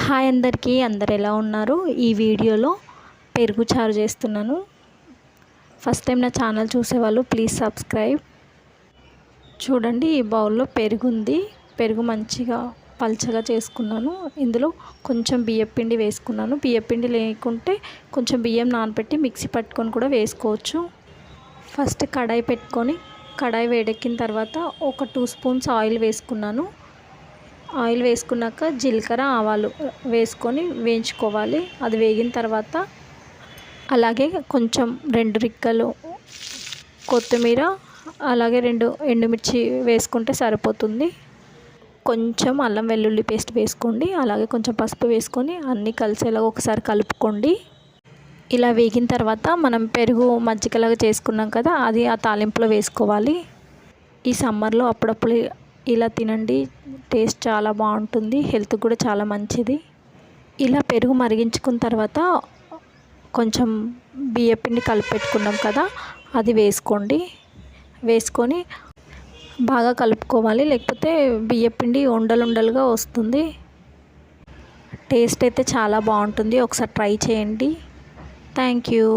Hi అందరికీ, అందరు ఎలా ఉన్నారు? ఈ వీడియోలో పెరుగు చారు చేస్తున్నాను. ఫస్ట్ టైం నా ఛానల్ చూసేవాళ్ళు ప్లీజ్ సబ్స్క్రైబ్. చూడండి, ఈ బౌల్లో పెరుగు ఉంది. పెరుగు మంచిగా పల్చగా చేసుకున్నాను. ఇందులో కొంచెం బియ్యపిండి వేసుకున్నాను. బియ్యపిండి లేకుంటే కొంచెం బియ్యం నానబెట్టి మిక్సీ పట్టుకొని కూడా వేసుకోవచ్చు. ఫస్ట్ కడాయి పెట్టుకొని కడాయి వేడెక్కిన తర్వాత ఒక 2 స్పూన్స్ ఆయిల్ వేసుకున్నాను. ఆయిల్ వేసుకున్నాక జీలకర్ర ఆవాలు వేసుకొని వేయించుకోవాలి. అది వేగిన తర్వాత అలాగే కొంచెం 2 రిక్కలు కొత్తిమీర, అలాగే 2 ఎండుమిర్చి వేసుకుంటే సరిపోతుంది. కొంచెం అల్లం వెల్లుల్లి పేస్ట్ వేసుకోండి. అలాగే కొంచెం పసుపు వేసుకొని అన్నీ కలిసేలాగా ఒకసారి కలుపుకోండి. ఇలా వేగిన తర్వాత మనం పెరుగు మజ్జిగలాగా చేసుకున్నాం కదా, అది ఆ తాలింపులో వేసుకోవాలి. ఈ సమ్మర్లో అప్పుడప్పుడు ఇలా తినండి, టేస్ట్ చాలా బాగుంటుంది, హెల్త్ కూడా చాలా మంచిది. ఇలా పెరుగు మరిగించుకున్న తర్వాత కొంచెం బియ్యపిండి కలిపెట్టుకున్నాం కదా, అది వేసుకోండి. వేసుకొని బాగా కలుపుకోవాలి, లేకపోతే బియ్యపిండి ఉండలుగా వస్తుంది. టేస్ట్ అయితే చాలా బాగుంటుంది. ఒకసారి ట్రై చేయండి. Thank you.